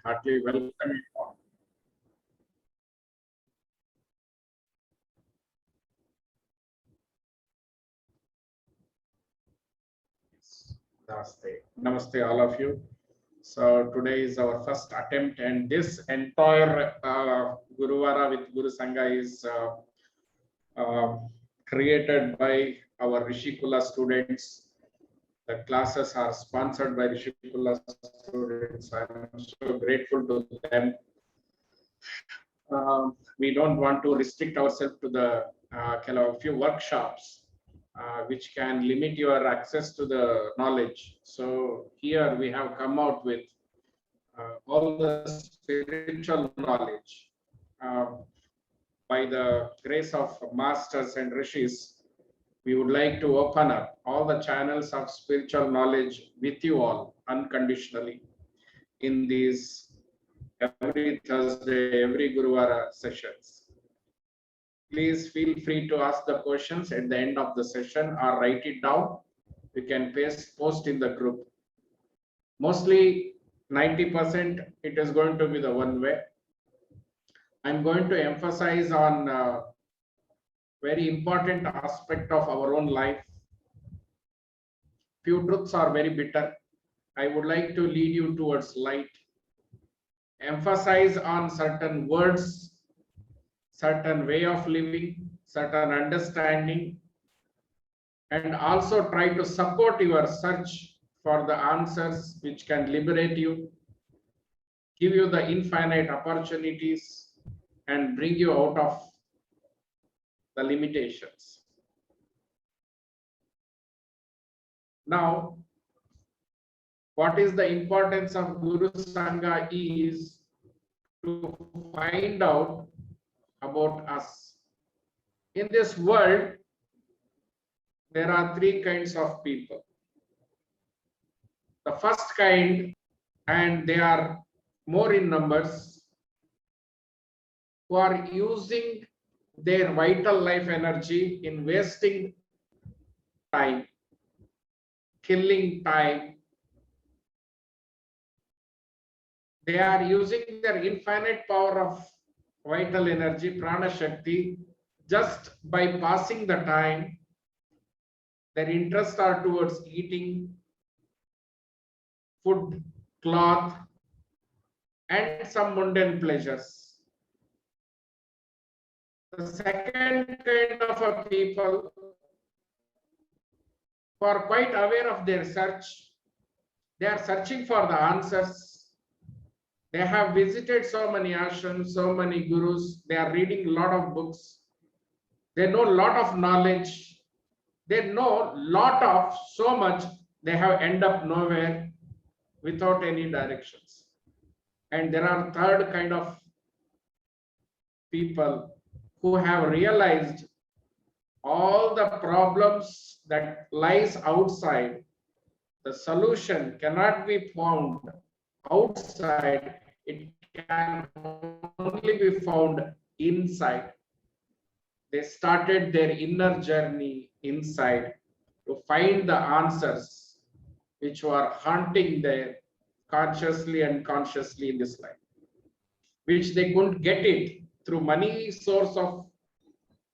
heartily welcome you all. Namaste. Namaste, all of you. So today is our first attempt, and this entire Guruvara with Guru Sangha is created by our Rishikula students. The classes are sponsored by Rishikula students. I'm so grateful to them. We don't want to restrict ourselves to the few workshops which can limit your access to the knowledge. So here we have come out with all the spiritual knowledge by the grace of masters and rishis. We would like to open up all the channels of spiritual knowledge with you all unconditionally in these every Thursday, every Guruvara sessions. Please feel free to ask the questions at the end of the session or write it down. You can post in the group. Mostly 90% it is going to be the one way. I'm going to emphasize on very important aspect of our own life. Few truths are very bitter. I would like to lead you towards light. Emphasize on certain words, certain way of living, certain understanding, and also try to support your search for the answers which can liberate you, give you the infinite opportunities, and bring you out of the limitations. Now, what is the importance of Guru Sangha is to find out about us. In this world, there are three kinds of people. The first kind, and they are more in numbers, who are using their vital life energy in wasting time, killing time. They are using their infinite power of vital energy, prana shakti, just by passing the time. Their interests are towards eating, food, cloth, and some mundane pleasures. The second kind of a people who are quite aware of their search, they are searching for the answers. They have visited so many ashrams, so many gurus. They are reading a lot of books. They know a lot of knowledge. They know lot of so much. They have end up nowhere without any directions. And there are third kind of people who have realized all the problems that lies outside. The solution cannot be found outside. It can only be found inside. They started their inner journey inside to find the answers which were haunting them consciously and consciously in this life, which they couldn't get it through many source of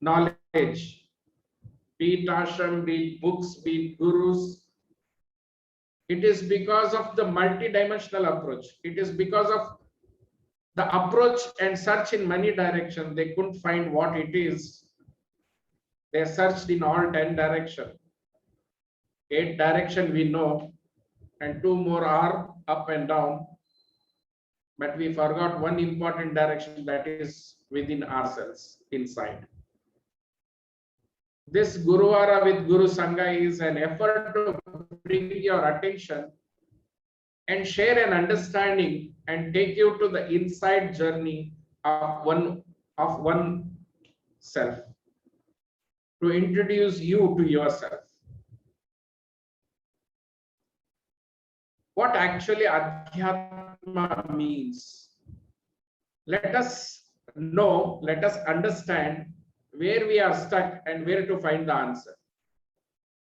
knowledge, be it ashram, be it books, be it gurus. It is because of the multi-dimensional approach. It is because of the approach and search in many directions. They couldn't find what it is. They searched in all 10 directions. 8 direction we know, and 2 more are up and down. But we forgot one important direction, that is within ourselves, inside. This Guruvara with Guru Sangha is an effort to bring your attention and share an understanding and take you to the inside journey of one self, to introduce you to yourself. What actually Adhyatma means? Let us know, let us understand where we are stuck and where to find the answer.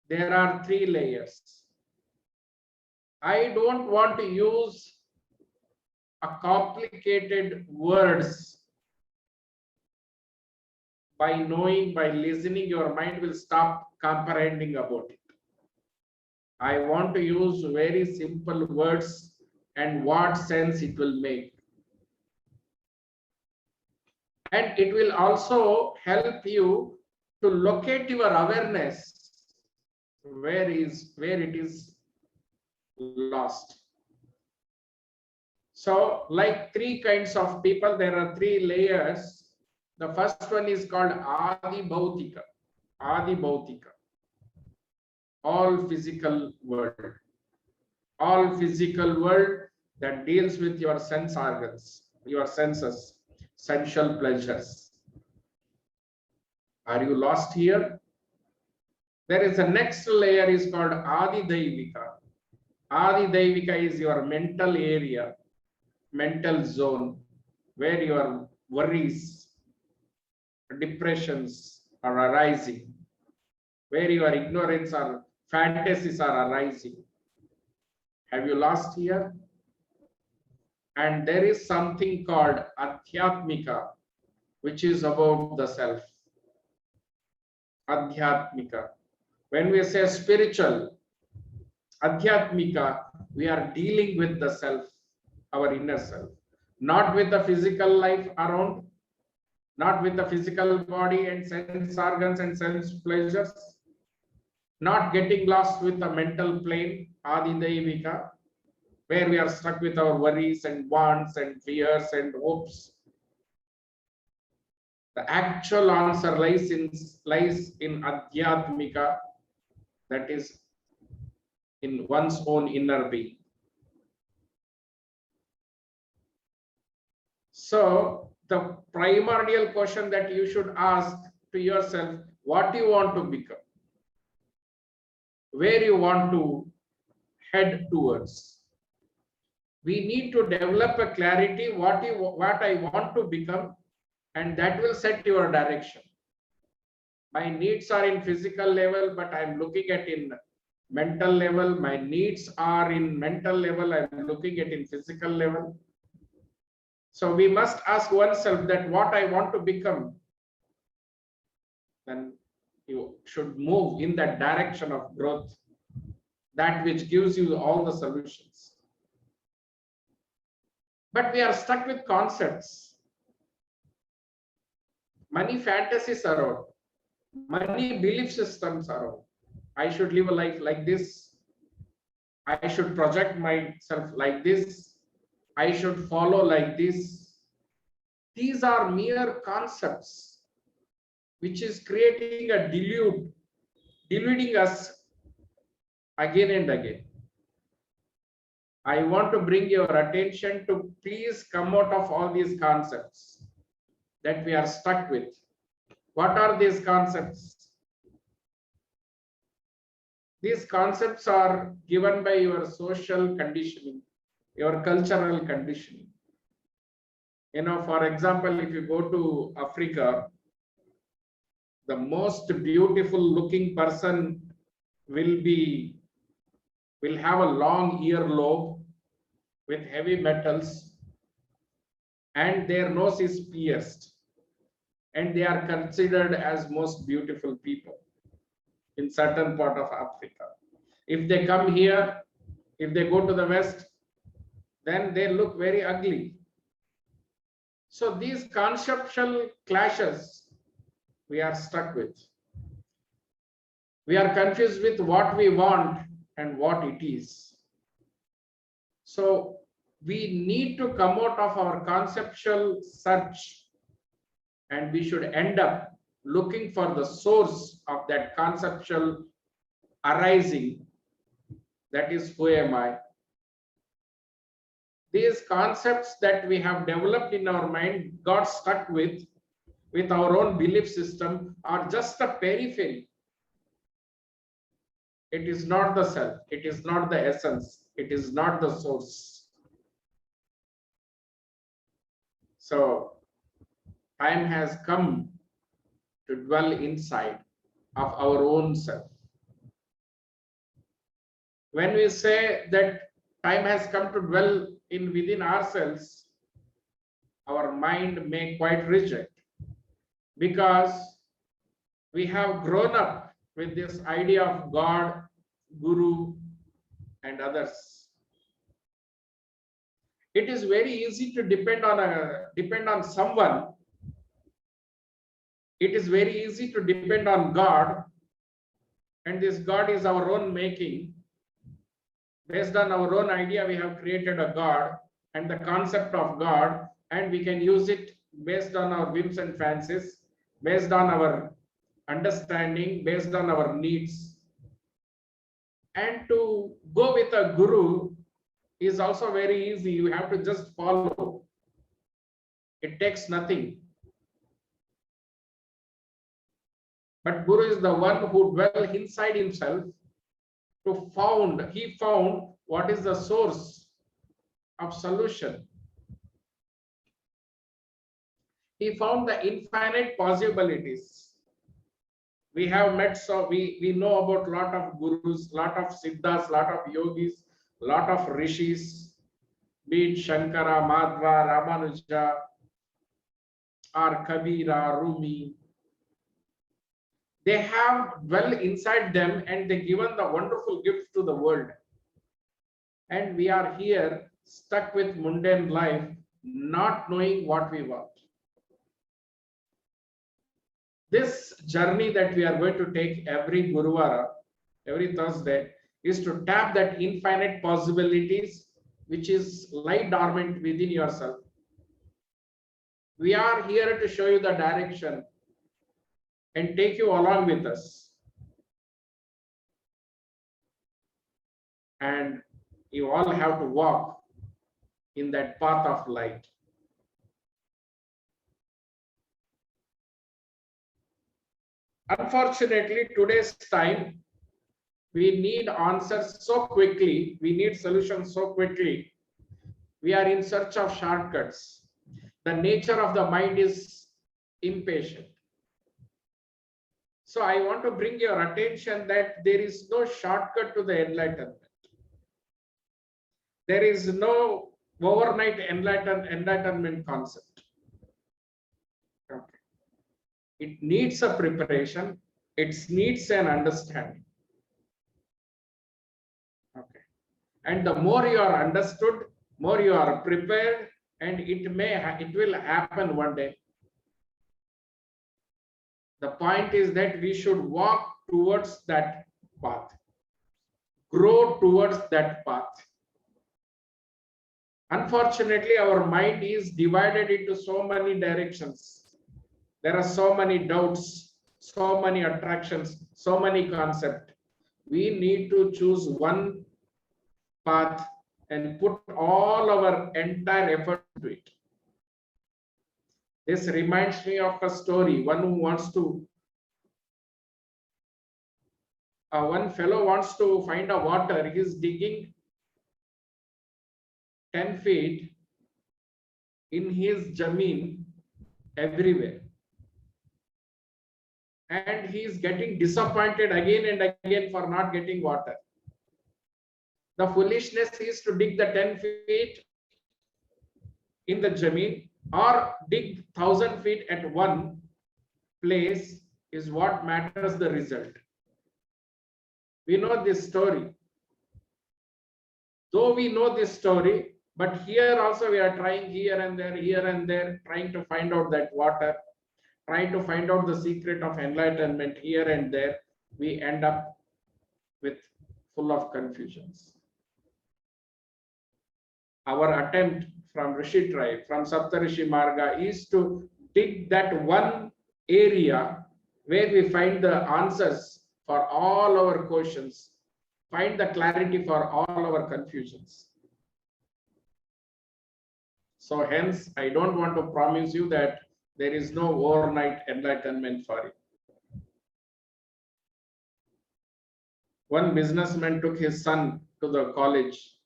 There are 3 layers. I don't want to use a complicated words. By knowing, by listening, your mind will stop comprehending about it. I want to use very simple words and what sense it will make. And it will also help you to locate your awareness where it is lost. So like three kinds of people, there are three layers. The first one is called Adi Bhautika. Adi Bhautika. All physical world. All physical world that deals with your sense organs, your senses, sensual pleasures. Are you lost here? There is a next layer is called Adi Daivika. Adi Daivika is your mental area, mental zone, where your worries, depressions are arising, where your ignorance or fantasies are arising. Have you lost here? And there is something called Adhyatmika, which is about the self. Adhyatmika. When we say spiritual, Adhyatmika, we are dealing with the self, our inner self, not with the physical life around, not with the physical body and sense organs and sense pleasures, not getting lost with the mental plane, Adi Daivika, where we are stuck with our worries and wants and fears and hopes. The actual answer lies in Adhyatmika, that is in one's own inner being. So the primordial question that you should ask to yourself, what do you want to become? Where you want to head towards? We need to develop a clarity what I want to become, and that will set your direction. My needs are in physical level, but I'm looking at in mental level. My needs are in mental level, I'm looking at in physical level. So we must ask oneself that what I want to become. Then you should move in that direction of growth, that which gives you all the solutions. But we are stuck with concepts. Many fantasies are out. Many belief systems are out. I should live a life like this. I should project myself like this. I should follow like this. These are mere concepts, which is creating a deluding us again and again. I want to bring your attention to please come out of all these concepts that we are stuck with. What are these concepts? These concepts are given by your social conditioning, your cultural conditioning. You know, for example, if you go to Africa, the most beautiful looking person will have a long earlobe with heavy metals, and their nose is pierced, and they are considered as most beautiful people in certain part of Africa. If they come here, if they go to the West, then they look very ugly. So these conceptual clashes we are stuck with. We are confused with what we want and what it is. So we need to come out of our conceptual search, and we should end up looking for the source of that conceptual arising. That is, who am I? These concepts that we have developed in our mind, got stuck with our own belief system, are just a periphery. It is not the self, it is not the essence, it is not the source. So time has come to dwell inside of our own self. When we say that time has come to dwell in within ourselves, our mind may quite reject, because we have grown up with this idea of God, Guru, and others. It is very easy to depend on someone. It is very easy to depend on God, and this God is our own making. Based on our own idea, we have created a God and the concept of God, and we can use it based on our whims and fancies, based on our understanding, based on our needs. And to go with a guru is also very easy. You have to just follow. It takes nothing. But Guru is the one who dwells inside himself he found what is the source of solution. He found the infinite possibilities. We have met, so we know about a lot of gurus, lot of siddhas, lot of yogis, lot of rishis, be it Shankara, Madhva, Ramanuja, or Kabira, Rumi. They have dwelt inside them and they given the wonderful gifts to the world. And we are here stuck with mundane life, not knowing what we want. This journey that we are going to take every Guruvara, every Thursday, is to tap that infinite possibilities which is lie dormant within yourself. We are here to show you the direction and take you along with us. And you all have to walk in that path of light. Unfortunately, today's time, we need answers so quickly, we need solutions so quickly. We are in search of shortcuts. The nature of the mind is impatient. So I want to bring your attention that there is no shortcut to the enlightenment. There is no overnight enlightenment concept. Okay. It needs a preparation. It needs an understanding. Okay. And the more you are understood, more you are prepared, and it will happen one day. The point is that we should walk towards that path, grow towards that path. Unfortunately, our mind is divided into so many directions. There are so many doubts, so many attractions, so many concepts. We need to choose one path and put all our entire effort to it. This reminds me of a story. One fellow wants to find a water. He is digging 10 feet in his jameen everywhere. And he is getting disappointed again and again for not getting water. The foolishness is to dig the 10 feet in the jameen or dig 1,000 feet at one place is what matters the result. We know this story. Though we know this story, but here also we are trying here and there, trying to find out that water, trying to find out the secret of enlightenment here and there. We end up with full of confusions. Our attempt from Rishi tribe, from Saptarishi Marga, is to dig that one area where we find the answers for all our questions, find the clarity for all our confusions. So hence, I don't want to promise you that there is no overnight enlightenment for you. One businessman took his son to the college.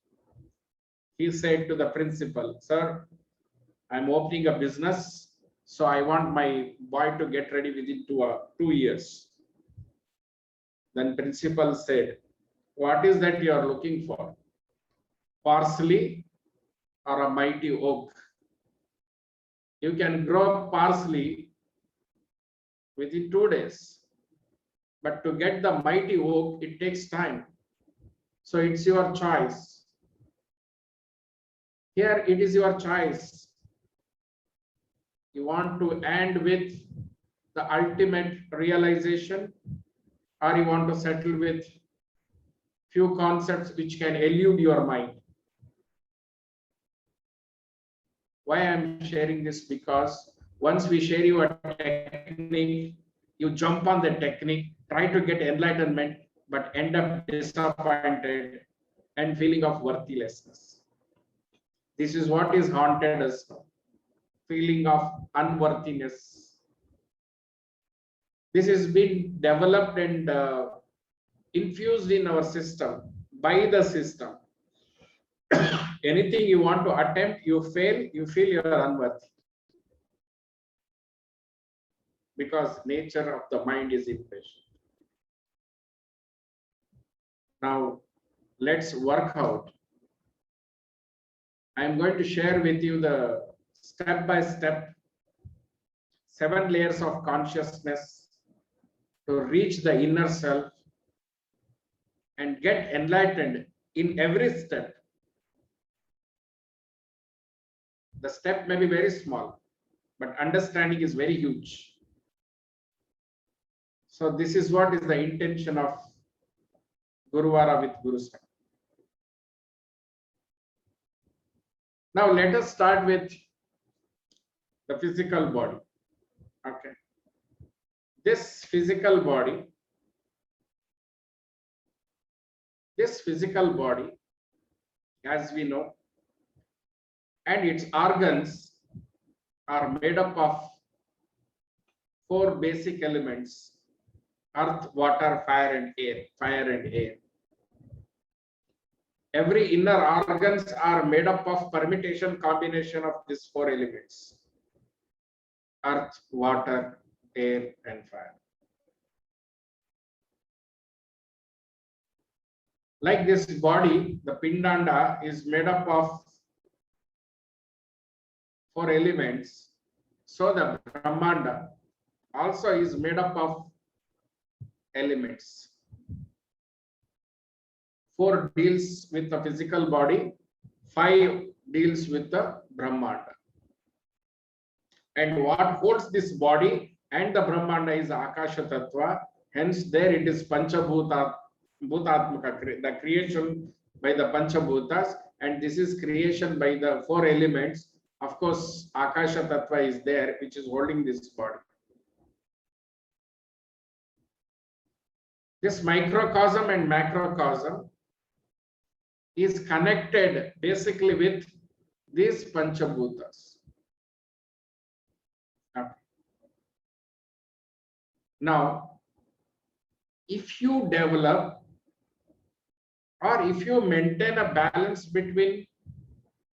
He said to the principal, "Sir, I'm opening a business, so I want my boy to get ready within 2 years." Then principal said, "What is that you are looking for? Parsley or a mighty oak. You can grow parsley within 2 days, but to get the mighty oak, it takes time. So it's your choice. Here it is your choice. You want to end with the ultimate realization, or you want to settle with few concepts which can elude your mind. Why I'm sharing this? Because once we share you a technique, you jump on the technique, try to get enlightenment, but end up disappointed and feeling of worthlessness. This is what is haunted us now. Feeling of unworthiness. This has been developed and infused in our system by the system. Anything you want to attempt, you fail, you feel you are unworthy. Because nature of the mind is impatient. Now, let's work out. I am going to share with you the step-by-step 7 layers of consciousness to reach the inner self and get enlightened in every step. The step may be very small, but understanding is very huge. So this is what is the intention of Guruvara with Guru Sangha. Now let us start with the physical body. Okay. This physical body, as we know, and its organs are made up of 4 basic elements: earth, water, fire and air. Every inner organs are made up of permutation combination of these 4 elements: earth, water, air and fire. Like this body, the Pindanda is made up of 4 elements. So the Brahmanda also is made up of elements. 4 deals with the physical body, 5 deals with the Brahmanda. And what holds this body and the Brahmanda is Akasha Tattva. Hence, there it is Panchabhuta, Bhutatmaka, the creation by the Panchabhutas, and this is creation by the 4 elements. Of course, Akasha Tattva is there, which is holding this body. This microcosm and macrocosm is connected basically with these Panchabhutas. Okay. Now, if you develop or if you maintain a balance between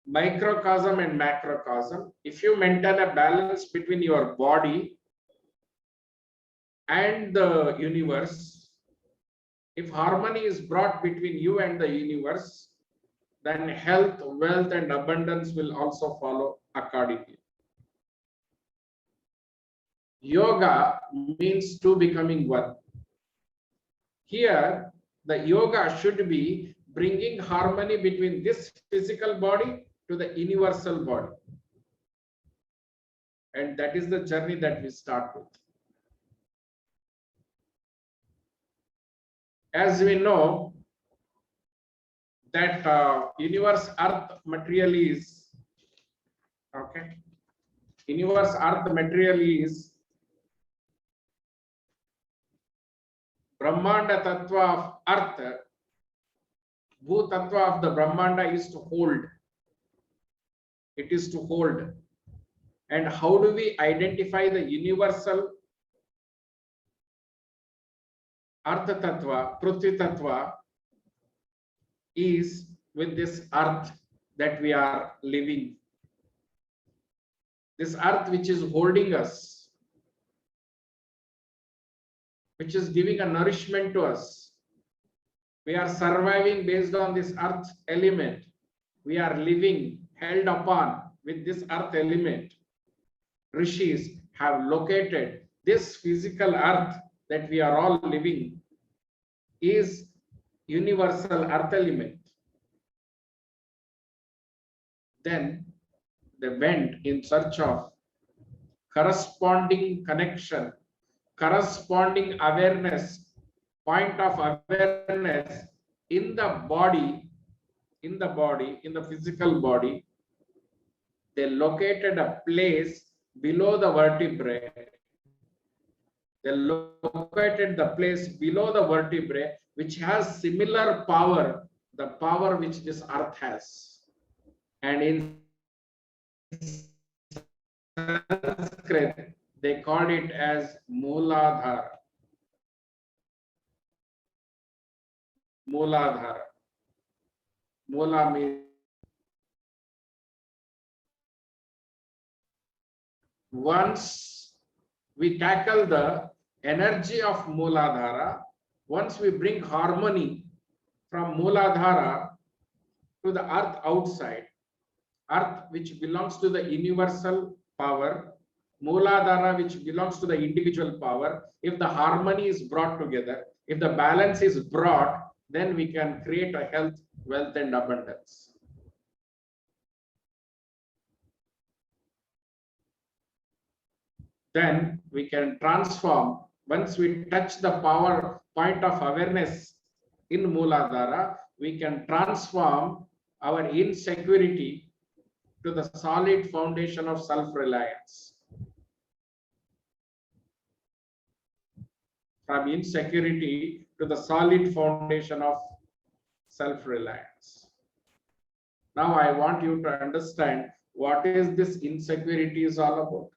microcosm and macrocosm, if you maintain a balance between your body and the universe, if harmony is brought between you and the universe, then health, wealth and abundance will also follow accordingly. Yoga means 2 becoming 1. Here, the yoga should be bringing harmony between this physical body to the universal body. And that is the journey that we start with. As we know that universe earth materially is, okay, universe earth materially is Brahmanda Tattva of earth, Bhu Tattva of the Brahmanda is to hold. It is to hold. And how do we identify the universal Earth Tattva, Prithvi Tattva, is with this earth that we are living. This earth which is holding us, which is giving a nourishment to us. We are surviving based on this earth element. We are living held upon with this earth element. Rishis have located this physical earth that we are all living is universal earth element. Then they went in search of corresponding connection, corresponding awareness, point of awareness in the body, in the physical body. They located a place below the vertebrae. They located the place below the vertebrae, which has similar power, the power which this earth has. And in Sanskrit, they called it as Mooladhara. Mooladhara. Moola means once we tackle the energy of Mooladhara, once we bring harmony from Mooladhara to the earth outside, earth which belongs to the universal power, Mooladhara which belongs to the individual power, if the harmony is brought together, if the balance is brought, then we can create a health, wealth and abundance. Then we can transform, once we touch the power point of awareness in Mooladhara, we can transform our insecurity to the solid foundation of self-reliance. From insecurity to the solid foundation of self-reliance. Now I want you to understand what is this insecurity is all about.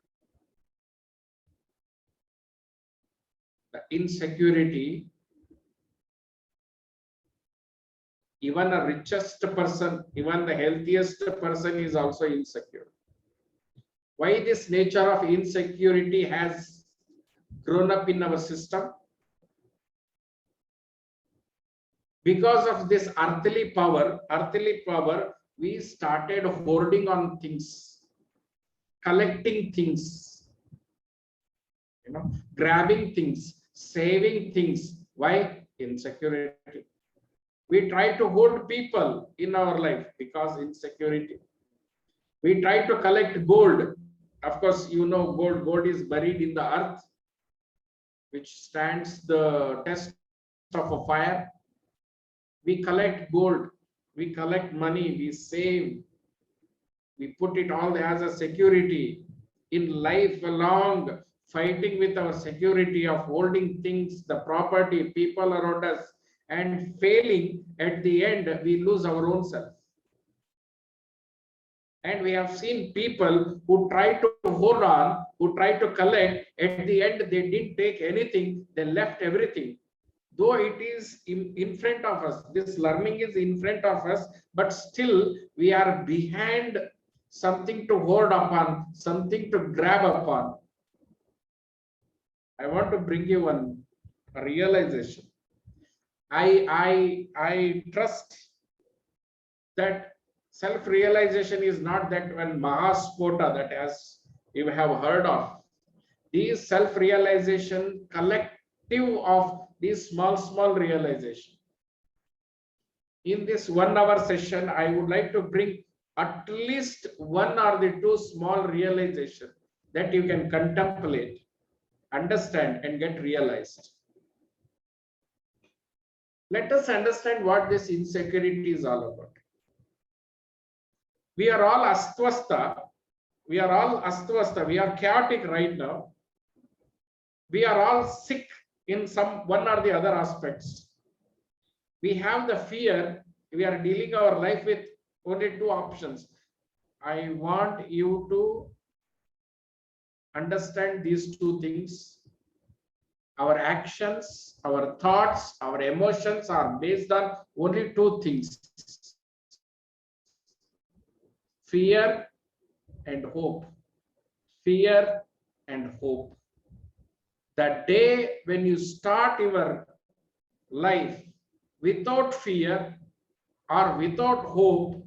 The insecurity, even a richest person, even the healthiest person is also insecure. Why this nature of insecurity has grown up in our system? Because of this earthly power, we started hoarding on things, collecting things, grabbing things, saving things. Why? Insecurity. We try to hold people in our life because insecurity. We try to collect gold. Of course, gold is buried in the earth, which stands the test of a fire. We collect gold, we collect money, we save, we put it all as a security in life along, fighting with our security of holding things, the property, people around us, and failing at the end, we lose our own self. And we have seen people who try to hold on, who try to collect, at the end they didn't take anything, they left everything. Though it is in front of us, this learning is in front of us, but still we are behind something to hold upon, something to grab upon. I want to bring you one realization. I trust that self-realization is not that one Mahaspota that as you have heard of. These self-realization collective of these small realization. In this 1 hour session, I would like to bring at least one or the two small realization that you can contemplate, understand and get realized. Let us understand what this insecurity is all about. We are all astvasta. We are chaotic right now. We are all sick in some one or the other aspects. We have the fear. We are dealing our life with only two options. I want you to understand these two things. Our actions, our thoughts, our emotions are based on only two things: fear and hope. Fear and hope. The day when you start your life without fear or without hope,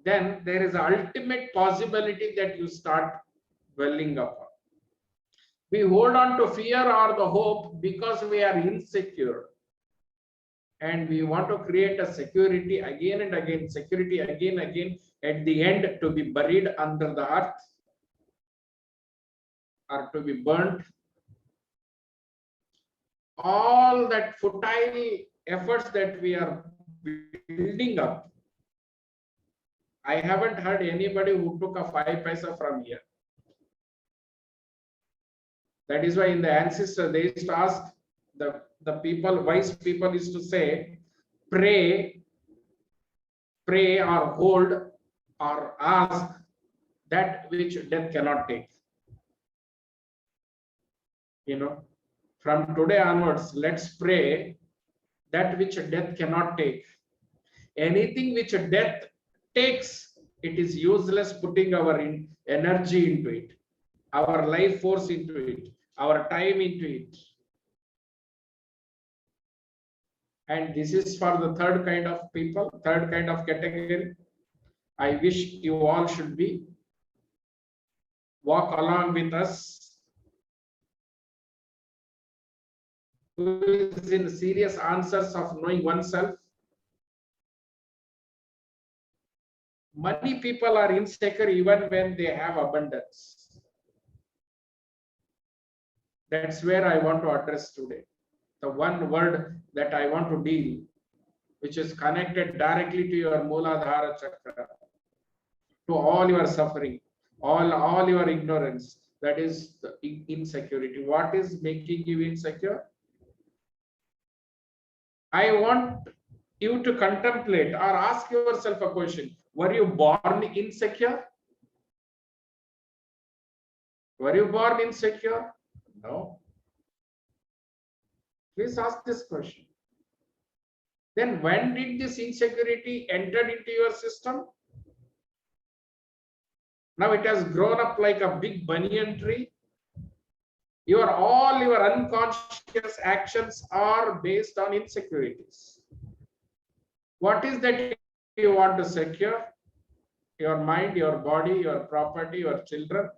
then there is an ultimate possibility that you start welling up. We hold on to fear or the hope because we are insecure. And we want to create a security again and again, security again and again, at the end to be buried under the earth or to be burnt. All that futile efforts that we are building up, I haven't heard anybody who took a 5 paisa from here. That is why in the ancestor they used to ask the people, wise people used to say, pray or hold or ask that which death cannot take. You know, from today onwards, let's pray that which death cannot take. Anything which death takes, it is useless putting our energy into it, our life force into it, our time into it. And this is for the third kind of people, third kind of category. I wish you all should be walk along with us, who is in serious answers of knowing oneself. Many people are insecure even when they have abundance. That's where I want to address today. The one word that I want to deal, which is connected directly to your Mooladhara Chakra, to all your suffering, all your ignorance, that is the insecurity. What is making you insecure? I want you to contemplate or ask yourself a question. Were you born insecure? Were you born insecure? No. Please ask this question. Then when did this insecurity enter into your system? Now it has grown up like a big banyan tree. All your unconscious actions are based on insecurities. What is that you want to secure? Your mind, your body, your property, your children.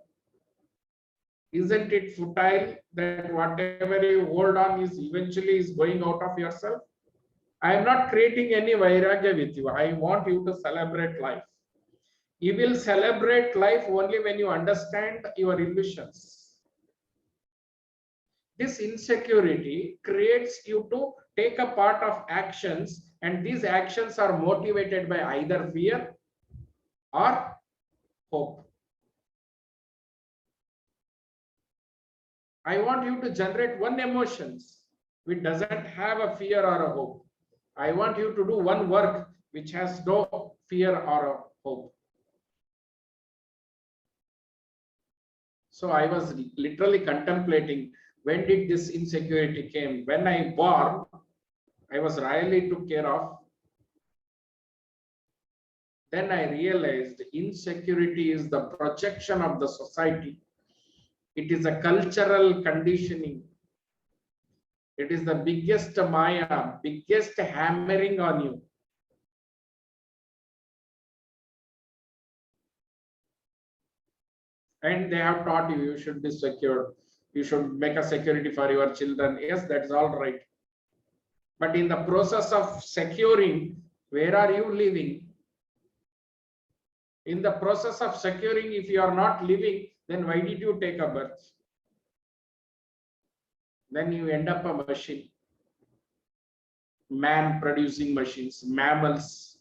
Isn't it futile that whatever you hold on is eventually going out of yourself? I am not creating any vairagya with you. I want you to celebrate life. You will celebrate life only when you understand your illusions. This insecurity creates you to take a part of actions, and these actions are motivated by either fear or hope. I want you to generate one emotion which doesn't have a fear or a hope. I want you to do one work which has no fear or a hope. So I was literally contemplating, when did this insecurity came? When I born, I was really took care of. Then I realized insecurity is the projection of the society. It is a cultural conditioning. It is the biggest maya, biggest hammering on you. And they have taught you, you should be secure. You should make a security for your children. Yes, that's all right. But in the process of securing, where are you living? In the process of securing, if you are not living, then why did you take a birth? Then you end up a machine. Man producing machines, mammals.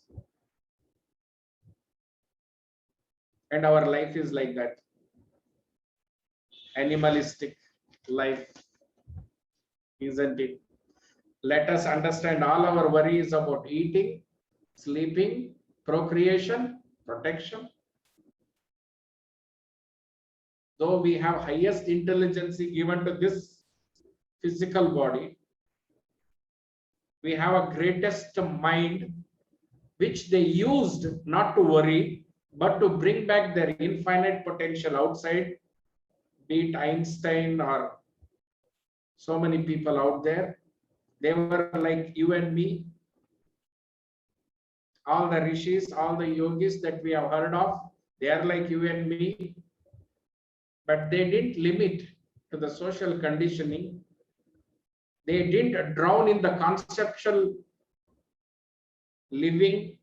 And our life is like that. Animalistic life, isn't it? Let us understand all our worries about eating, sleeping, procreation, protection. Though we have highest intelligence given to this physical body, we have a greatest mind which they used not to worry, but to bring back their infinite potential outside, be it Einstein or so many people out there. They were like you and me. All the rishis, all the yogis that we have heard of, they are like you and me, but they didn't limit to the social conditioning. They didn't drown in the conceptual living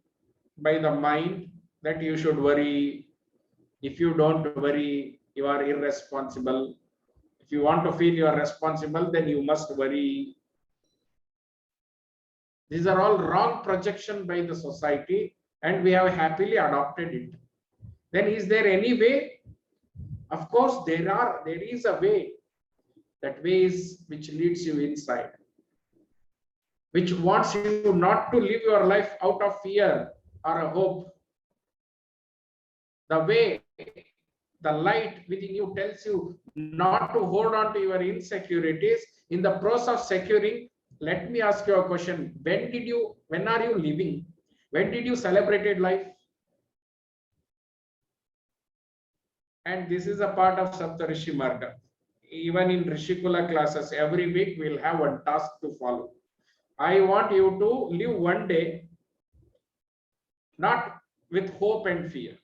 by the mind that you should worry. If you don't worry, you are irresponsible. If you want to feel you are responsible, then you must worry. These are all wrong projection by the society, and we have happily adopted it. Then is there any way? Of course, there is a way. That way is which leads you inside, which wants you not to live your life out of fear or a hope. The way, the light within you tells you not to hold on to your insecurities in the process of securing. Let me ask you a question. When are you living? When did you celebrate life? And this is a part of Saptarishi Marga. Even in Rishikula classes, every week we'll have one task to follow. I want you to live one day not with hope and fear.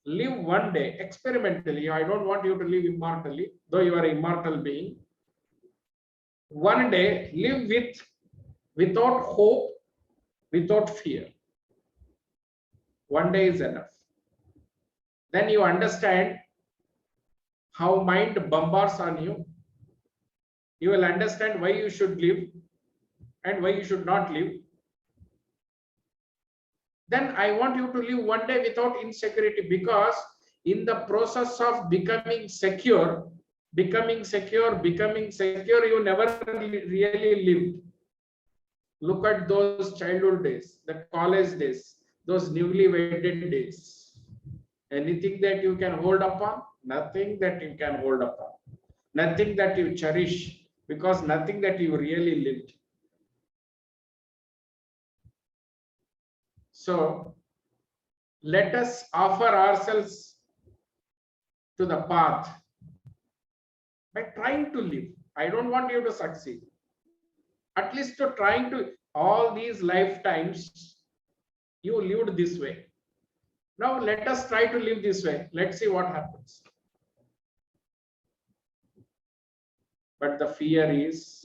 Live one day experimentally. I don't want you to live immortally, though you are an immortal being. One day, live without hope, without fear. One day is enough. Then you understand how mind bombards on you. You will understand why you should live and why you should not live. Then I want you to live one day without insecurity, because in the process of becoming secure, you never really lived. Look at those childhood days, the college days, those newly wedded days. Anything that you can hold upon? Nothing that you can hold upon. Nothing that you cherish, because nothing that you really lived. So let us offer ourselves to the path by trying to live. I don't want you to succeed. At least to trying to, all these lifetimes you lived this way. Now let us try to live this way. Let's see what happens. But the fear is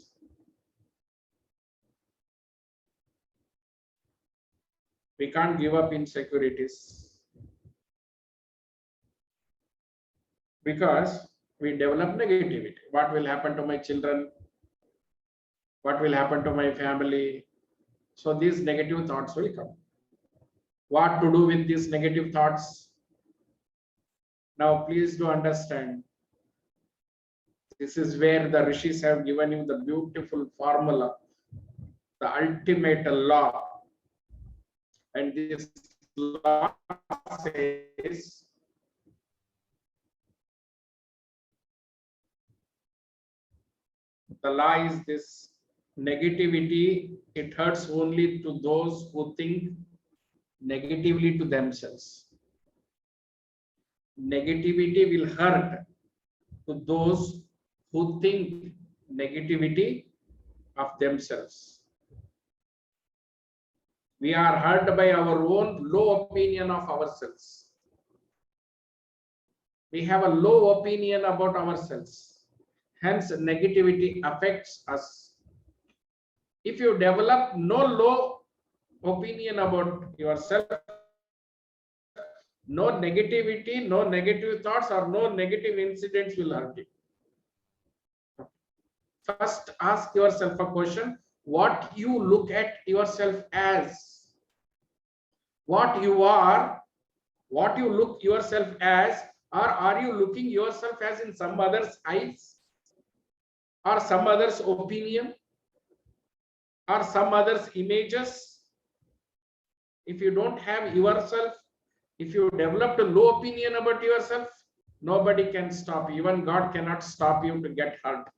we can't give up insecurities, because we develop negativity. What will happen to my children? What will happen to my family? So these negative thoughts will come. What to do with these negative thoughts? Now please do understand. This is where the rishis have given you the beautiful formula, the ultimate law. And this law says, the law is this: negativity, it hurts only to those who think negatively to themselves. Negativity will hurt to those who think negativity of themselves. We are hurt by our own low opinion of ourselves. We have a low opinion about ourselves. Hence, negativity affects us. If you develop no low opinion about yourself, no negativity, no negative thoughts, or no negative incidents will hurt you. First, ask yourself a question: what you look at yourself as, what you are, what you look yourself as, or are you looking yourself as in some other's eyes, or some other's opinion, or some other's images? If you don't have yourself, if you developed a low opinion about yourself, nobody can stop you. Even God cannot stop you to get hurt.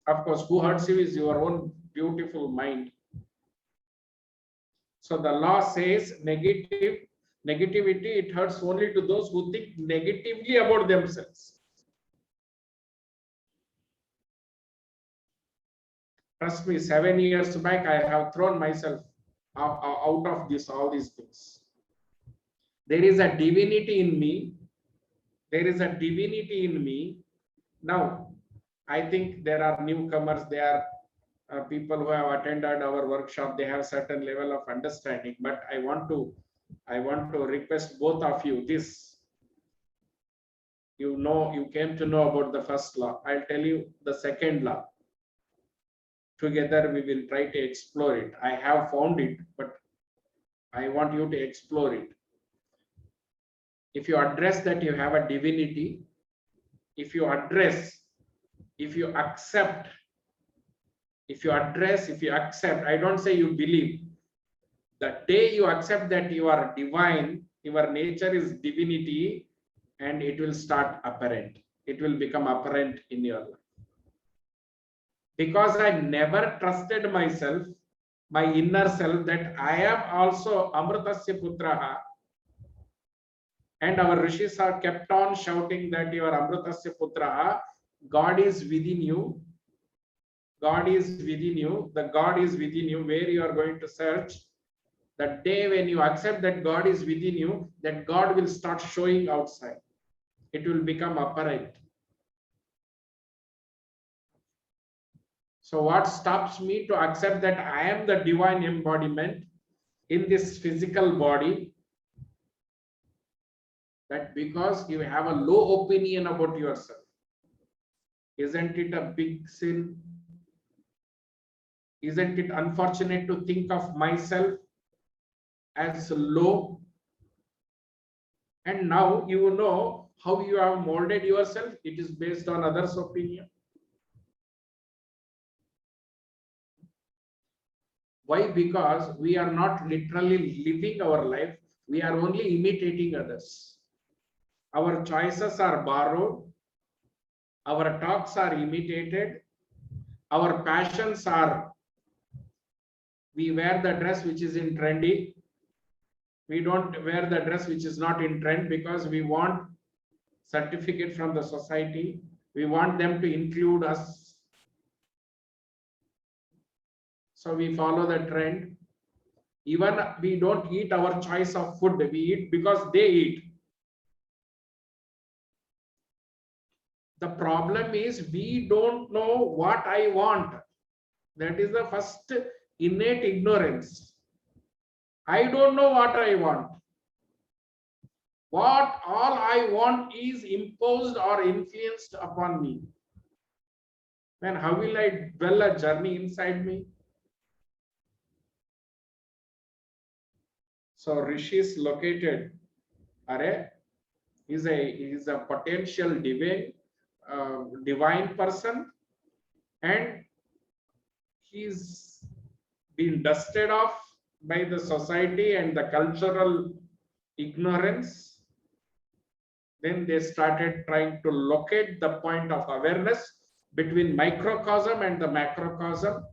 Of course, who hurts you is your own beautiful mind. So the law says negativity, it hurts only to those who think negatively about themselves. Trust me, 7 years back, I have thrown myself out of this, all these things. There is a divinity in me. There is a divinity in me. Now, I think there are newcomers, there are people who have attended our workshop, they have certain level of understanding, but I want to request both of you this. You came to know about the first law. I'll tell you the second law. Together we will try to explore it. I have found it, but I want you to explore it. If you address that you have a divinity, if you address, if you accept, if you address, if you accept, I don't say you believe. The day you accept that you are divine, your nature is divinity, and it will start apparent. It will become apparent in your life. Because I never trusted myself, my inner self, that I am also Amritasya Putraha. And our rishis are kept on shouting that you are Amritasya Putraha. God is within you. God is within you. The God is within you. Where you are going to search. The day when you accept that God is within you, that God will start showing outside. It will become apparent. So what stops me to accept that I am the divine embodiment in this physical body? That because you have a low opinion about yourself. Isn't it a big sin? Isn't it unfortunate to think of myself as low? And now you know how you have molded yourself. It is based on others' opinion. Why? Because we are not literally living our life. We are only imitating others. Our choices are borrowed. Our talks are imitated. Our passions are, we wear the dress which is in trendy. We don't wear the dress which is not in trend because we want certificate from the society. We want them to include us. So we follow the trend. Even we don't eat our choice of food. We eat because they eat. The problem is we don't know what I want. That is the first innate ignorance. I don't know what I want. What all I want is imposed or influenced upon me. Then how will I dwell a journey inside me? So Rishi is located. Is a potential divine person, and he's been dusted off by the society and the cultural ignorance. Then they started trying to locate the point of awareness between microcosm and the macrocosm.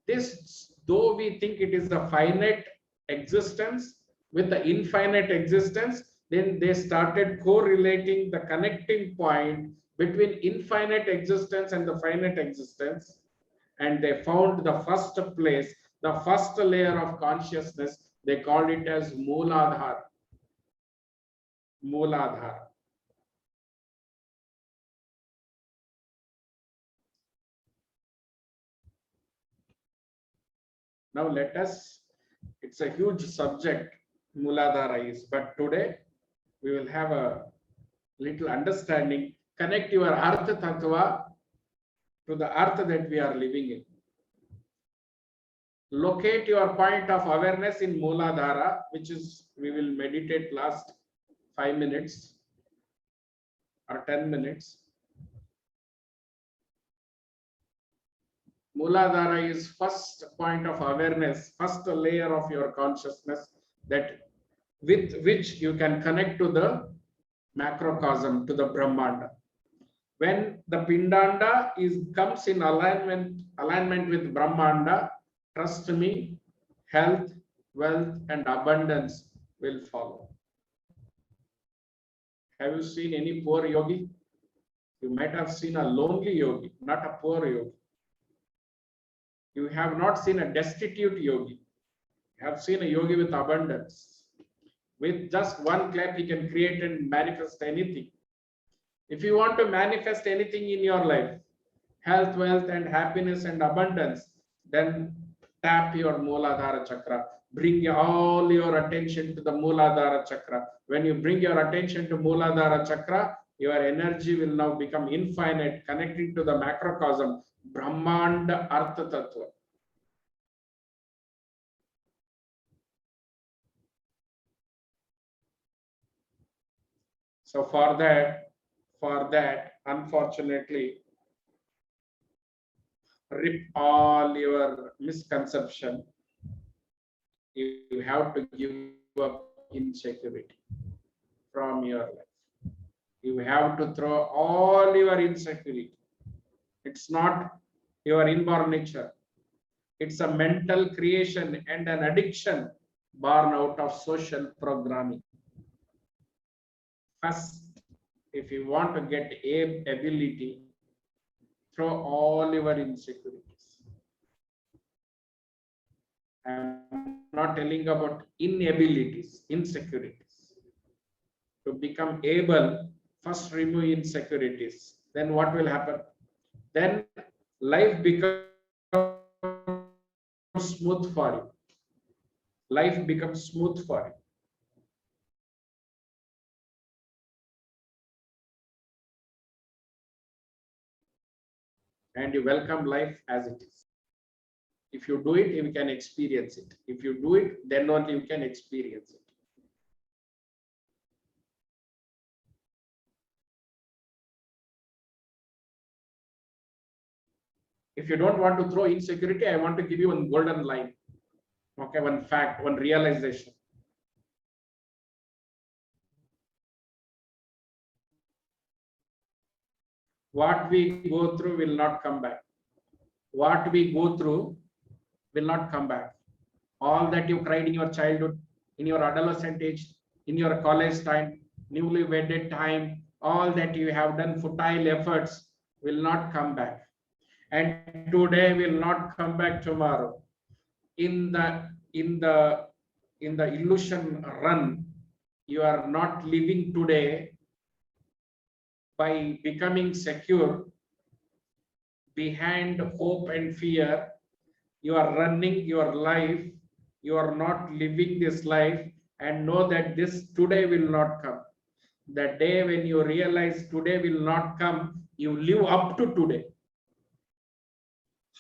This, though we think it is a finite existence with the infinite existence, then they started correlating the connecting point between infinite existence and the finite existence. And they found the first place, the first layer of consciousness. They called it as Mooladhara. Mooladhara. Now let us, it's a huge subject, Mooladhara is, but today we will have a little understanding. Connect your Artha Tattva to the Artha that we are living in. Locate your point of awareness in Mooladhara, which is, we will meditate last 5 minutes or 10 minutes. Mooladhara is first point of awareness, first layer of your consciousness, that with which you can connect to the macrocosm, to the Brahmanda. When the Pindanda comes in alignment with Brahmanda, trust me, health, wealth, and abundance will follow. Have you seen any poor yogi? You might have seen a lonely yogi, not a poor yogi. You have not seen a destitute yogi. You have seen a yogi with abundance. With just one clap, he can create and manifest anything. If you want to manifest anything in your life, health, wealth, and happiness and abundance, then tap your Mooladhara chakra. Bring all your attention to the Mooladhara chakra. When you bring your attention to Mooladhara chakra, your energy will now become infinite, connecting to the macrocosm, Brahmanda Artha Tattva. So for that, unfortunately, rip all your misconception. You have to give up insecurity from your life. You have to throw all your insecurity. It's not your inborn nature. It's a mental creation and an addiction born out of social programming. First, if you want to get ability, throw all your insecurities. I'm not telling about inabilities, insecurities. To become able, first remove insecurities. Then what will happen? Then life becomes smooth for you. Life becomes smooth for you. And you welcome life as it is. If you do it, you can experience it. If you do it, then only you can experience it. If you don't want to throw insecurity, I want to give you one golden line. Okay, one fact, one realization. What we go through will not come back. What we go through will not come back. All that you cried in your childhood, in your adolescent age, in your college time, newly wedded time, all that you have done futile efforts will not come back. And today will not come back tomorrow. In the illusion run, you are not living today by becoming secure behind hope and fear. You are running your life. You are not living this life, and know that this today will not come. The day when you realize today will not come, you live up to today.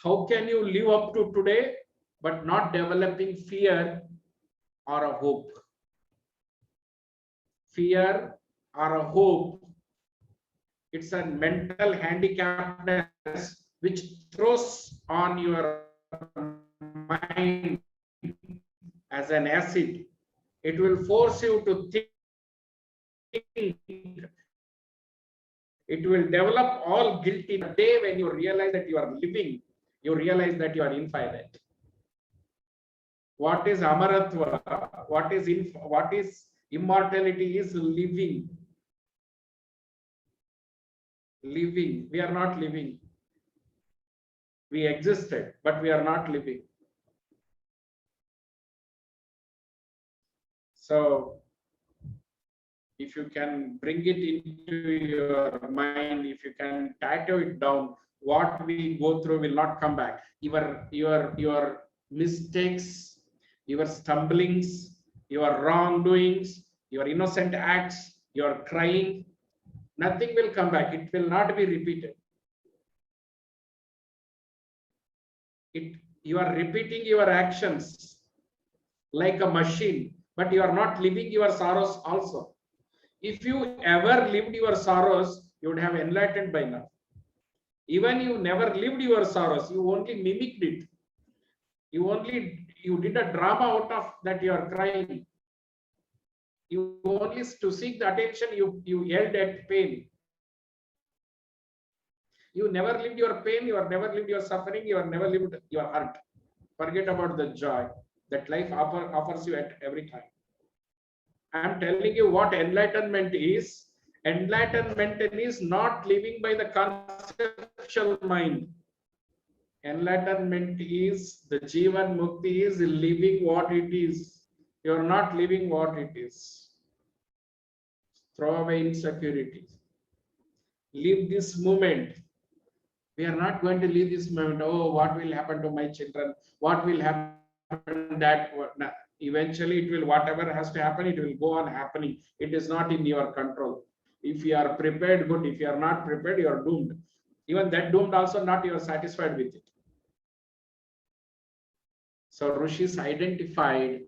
How can you live up to today but not developing fear or a hope? Fear or a hope, it's a mental handicapness which throws on your mind as an acid. It will force you to think. It will develop all guilty. The day when you realize that you are living, you realize that you are infinite. What is Amaratva? What is immortality? Is living. Living. We are not living. We existed, but we are not living. So, if you can bring it into your mind, if you can tattoo it down, what we go through will not come back. Your mistakes, your stumblings, your wrongdoings, your innocent acts, your crying, nothing will come back. It will not be repeated. You are repeating your actions like a machine, but you are not living your sorrows also. If you ever lived your sorrows, you would have enlightened by now. Even you never lived your sorrows, you only mimicked it. You did a drama out of that you are crying. You only to seek the attention, you yelled at pain. You never lived your pain, you have never lived your suffering, you have never lived your hurt. Forget about the joy that life offers you at every time. I am telling you what enlightenment is. Enlightenment is not living by the conceptual mind. Enlightenment is, the Jivan Mukti is living what it is. You are not living what it is. Throw away insecurities. Live this moment. We are not going to live this moment. Oh, what will happen to my children? What will happen that? Eventually, it will, whatever has to happen, it will go on happening. It is not in your control. If you are prepared, good. If you are not prepared, you are doomed. Even that doomed also not, you are satisfied with it. So Rishis identified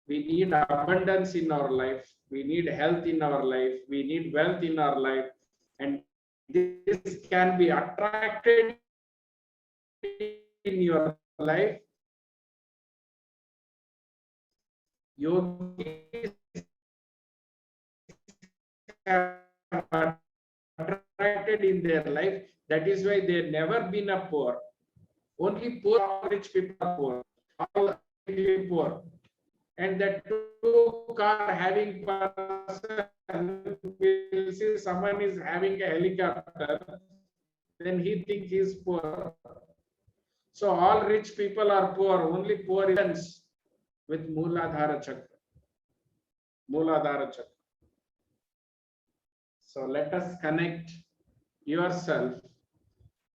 we need abundance in our life, we need health in our life, we need wealth in our life, and this can be attracted in your life. Yogis have attracted in their life. That is why they never been a poor. Only poor, rich people are poor. All poor. And that two car having person will see someone is having a helicopter, then he thinks he is poor. So all rich people are poor, only poor is with Mooladhara Chakra. Mooladhara Chakra. So let us connect yourself.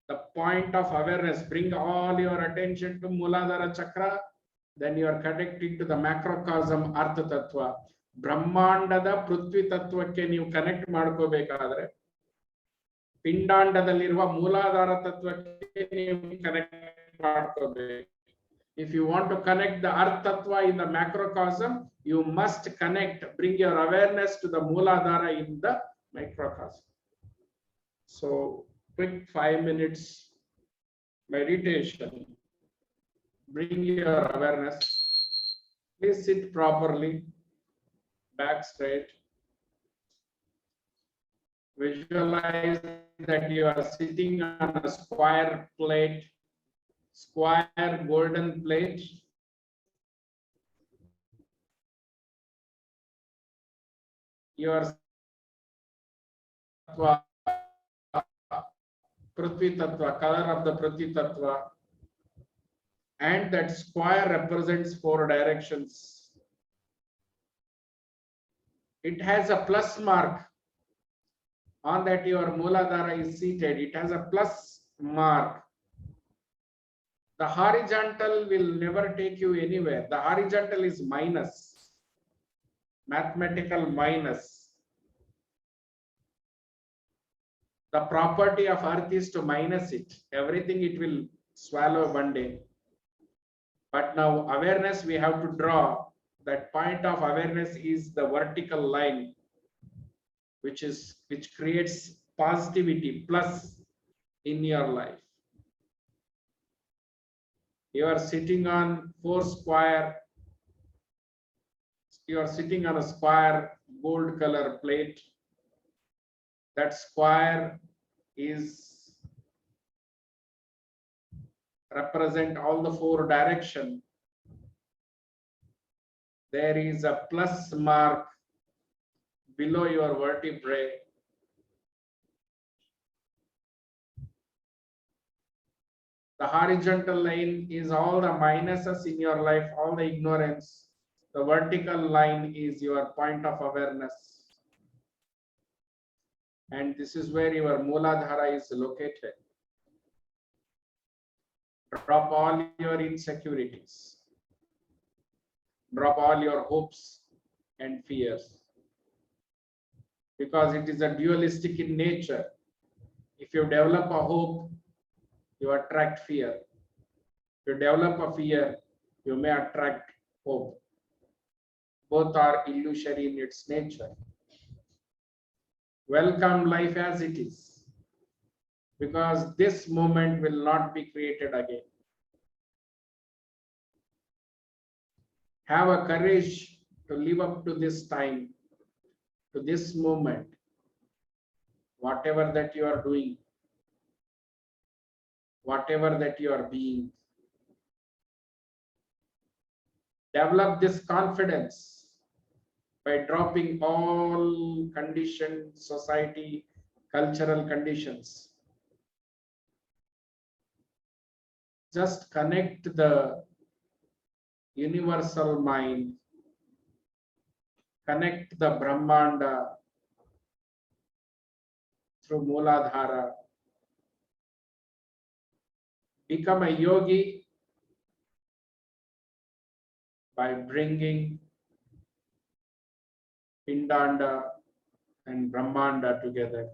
The point of awareness, bring all your attention to Mooladhara Chakra. Then you are connecting to the macrocosm Artha Tattva. Brahmandada Prithvi Tattvake ನೀವು connect ಮಾಡ್ಕೋಬೇಕಾದ್ರೆ ಪಿಂಡಾಂಡದಲ್ಲಿರುವ ಮೂಲಾಧಾರ ತತ್ವಕ್ಕೆ ನೀವು connect ಮಾಡ್ಕೋಬೇಕು. If you want to connect the Earth Tattva in the macrocosm, you must connect, bring your awareness to the Mooladhara in the microcosm. So, quick 5 minutes meditation. Bring your awareness. Please sit properly, back straight. Visualize that you are sitting on a square plate, square golden plate. Your Prithvi Tattva, color of the Prithvi Tattva, and that square represents 4 directions. It has a plus mark on that your Mooladhara is seated. It has a plus mark. The horizontal will never take you anywhere. The horizontal is minus, mathematical minus. The property of earth is to minus it. Everything it will swallow one day. But now awareness, we have to draw. That point of awareness is the vertical line, which creates positivity, plus in your life. You are sitting on 4 square. You are sitting on a square gold color plate. That square is represent all the 4 direction. There is a plus mark below your vertebrae. The horizontal line is all the minuses in your life, all the ignorance. The vertical line is your point of awareness. And this is where your Mooladhara is located. Drop all your insecurities. Drop all your hopes and fears. Because it is a dualistic in nature. If you develop a hope, you attract fear. If you develop a fear, you may attract hope. Both are illusory in its nature. Welcome life as it is, because this moment will not be created again. Have a courage to live up to this time, to this moment, whatever that you are doing, whatever that you are being. Develop this confidence by dropping all conditioned society, cultural conditions. just connect the universal mind, connect the Brahmanda through Mooladhara, become a yogi by bringing Pindanda and Brahmanda together.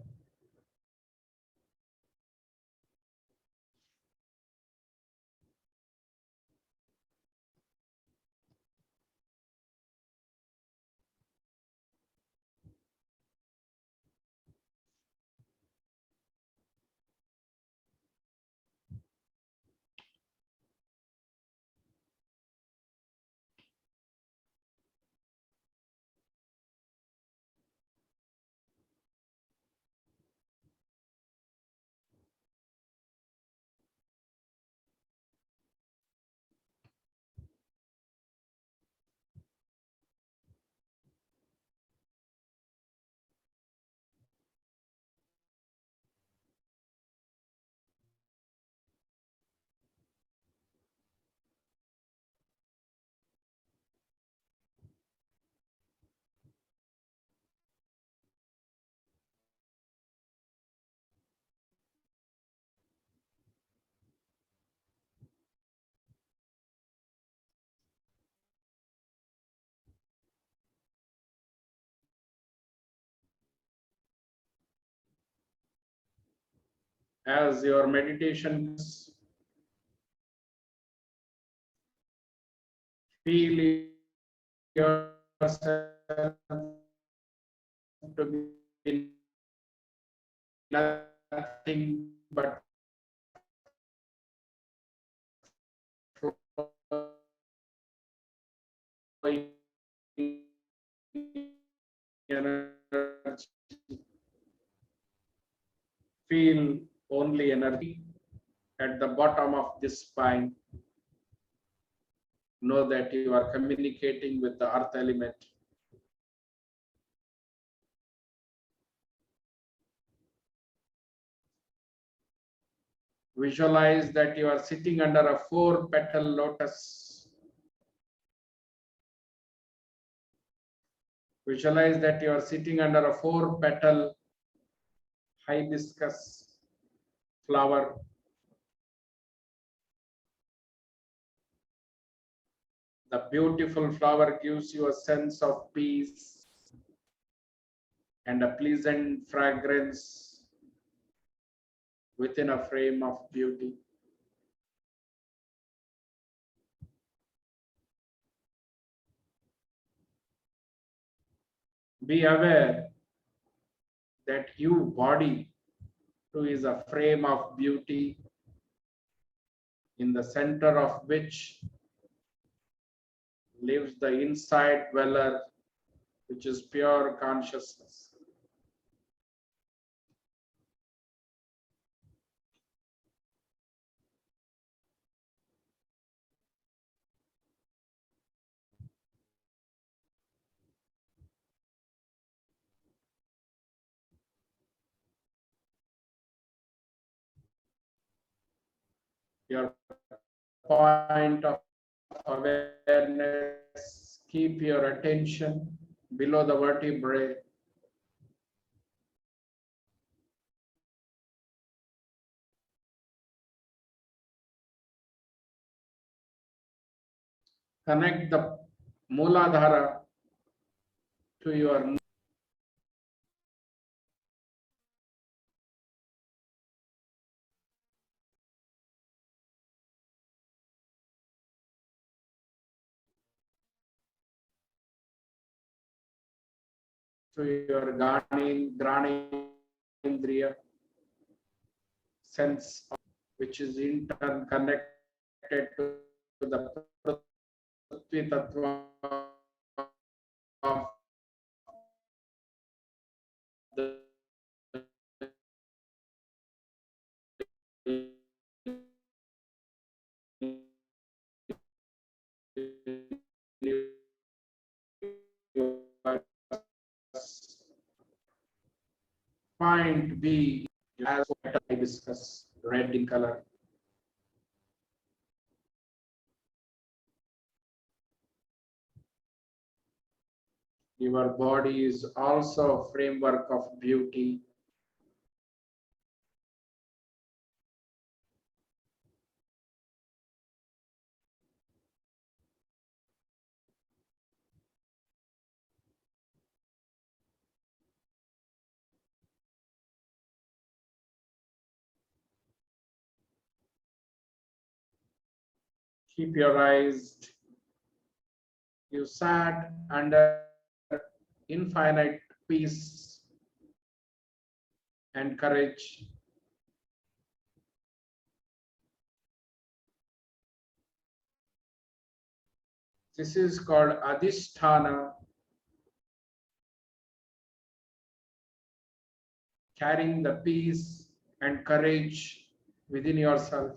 As your meditation, feel yourself to be nothing but energy. Feel only energy at the bottom of this spine. Know that you are communicating with the earth element. Visualize that you are sitting under a 4-petal lotus. Visualize that you are sitting under a 4-petal hibiscus flower. The beautiful flower gives you a sense of peace and a pleasant fragrance within a frame of beauty. Be aware that you body too is a frame of beauty in the center of which lives the inside dweller, which is pure consciousness. Your point of awareness, keep your attention below the vertebrae. Connect the Mooladhara to your Granendriya sense, which is in turn connected to the Prithvi Tattva of the Point B as hibiscus, red in color. Your body is also a framework of beauty. Keep your eyes. You sat under infinite peace and courage. This is called Adhisthana, carrying the peace and courage within yourself,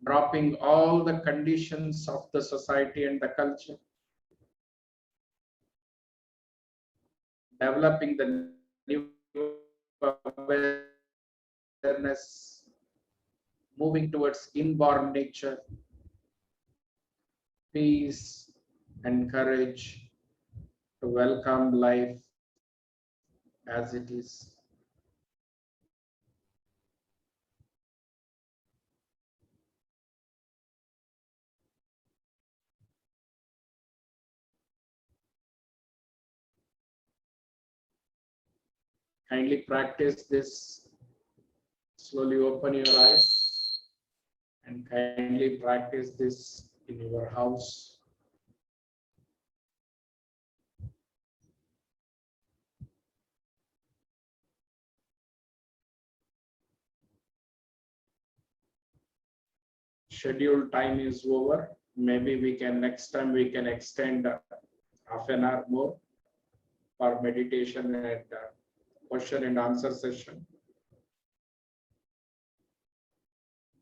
dropping all the conditions of the society and the culture, developing the new awareness, moving towards inborn nature, peace and courage to welcome life as it is. Kindly practice this. Slowly open your eyes and kindly practice this in your house. Scheduled time is over. Maybe we can next time we can extend half an hour more for meditation and question and answer session.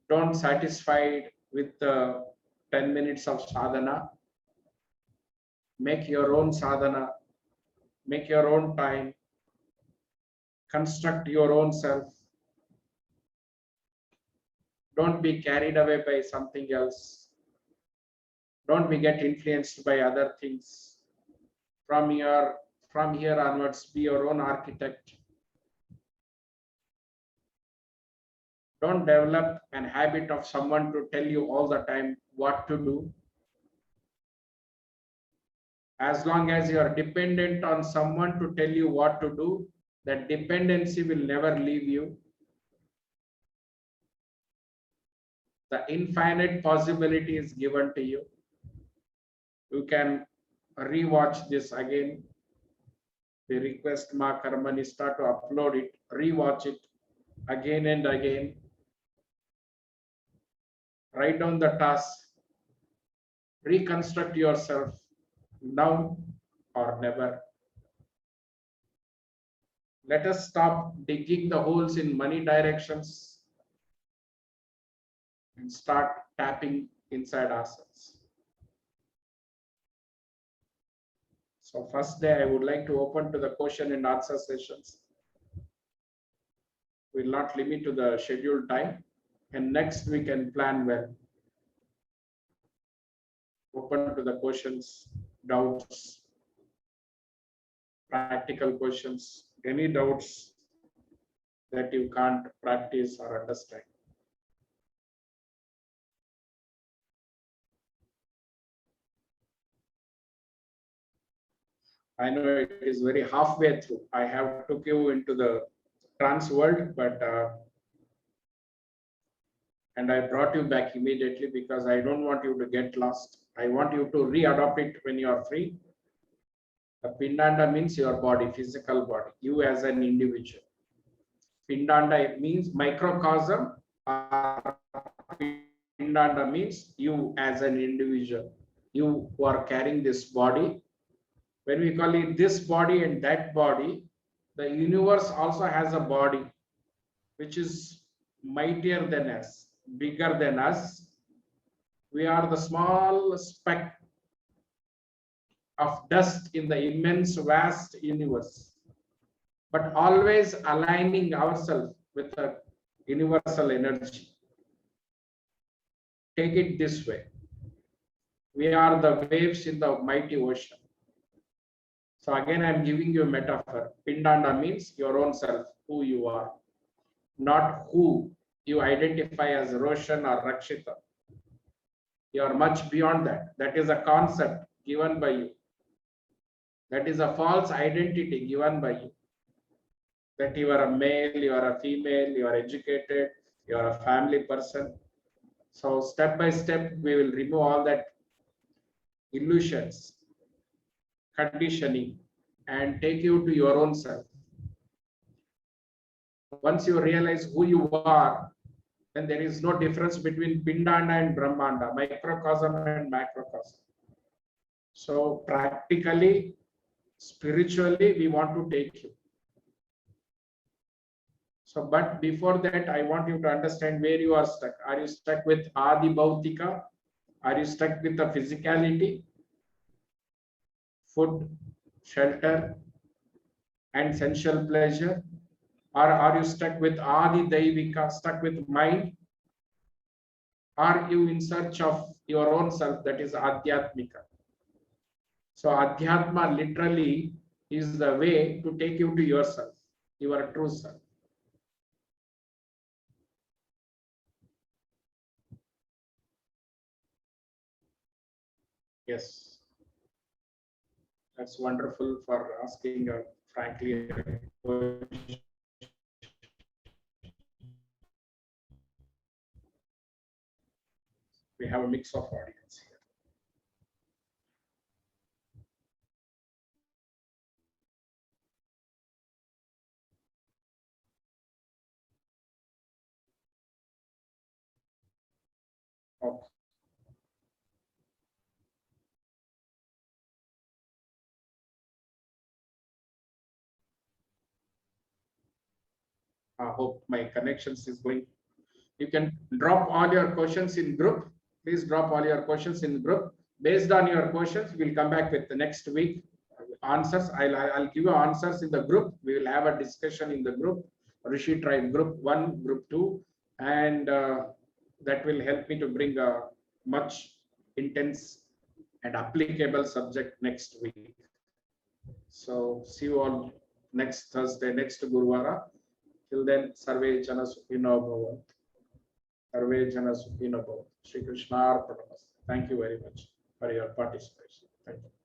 Don't satisfied with the 10 minutes of sadhana. Make your own sadhana. Make your own time. Construct your own self. Don't be carried away by something else. Don't be get influenced by other things. From here onwards, be your own architect. Don't develop an habit of someone to tell you all the time what to do. As long as you are dependent on someone to tell you what to do, that dependency will never leave you. The infinite possibility is given to you. You can rewatch this again. We request Ma Karmanista to upload it, rewatch it again and again. Write down the task. Reconstruct yourself now or never. Let us stop digging the holes in many directions and start tapping inside ourselves. So first day I would like to open to the question and answer sessions. We'll not limit to the scheduled time, and next we can plan well. Open to the questions, doubts, practical questions, any doubts that you can't practice or understand. I know it is very halfway through. I have took you into the trance world, but and I brought you back immediately because I don't want you to get lost. I want you to readopt it when you are free. The Pindanda means your body, physical body, you as an individual. Pindanda means microcosm. Pindanda means you as an individual. You who are carrying this body. When we call it this body and that body, the universe also has a body which is mightier than us, bigger than us. We are the small speck of dust in the immense vast universe, but always aligning ourselves with the universal energy. Take it this way. We are the waves in the mighty ocean. So again, I'm giving you a metaphor. Pindanda means your own self, who you are, not who you identify as Roshan or Rakshita. You are much beyond that. That is a concept given by you. That is a false identity given by you. That you are a male, you are a female, you are educated, you are a family person. So step by step, we will remove all that illusions, conditioning, and take you to your own self. Once you realize who you are, then there is no difference between Pindanda and Brahmanda, microcosm and macrocosm. So practically, spiritually, we want to take you. So, but before that, I want you to understand where you are stuck. Are you stuck with Adi Bhautika? Are you stuck with the physicality, food, shelter, and sensual pleasure? Or are you stuck with Adi Daivika, stuck with mind? Are you in search of your own self, that is Adhyatmika? So Adhyatma literally is the way to take you to yourself, your true self. Yes, that's wonderful for asking frankly. We have a mix of audience here. Okay. I hope my connections is going. You can drop all your questions in group. Please drop all your questions in group. Based on your questions, we'll come back with the next week answers. I'll give you answers in the group. We will have a discussion in the group, Rishi Tribe group 1, group 2, and that will help me to bring a much intense and applicable subject next week. So see you all next Thursday, next Guruvara. Till then, Sarve Jana Sukhino Bhavantu. Sarve Jana Sukhino Bhavantu. Shri Krishna Arpanamastu. Thank you very much for your participation. Thank you.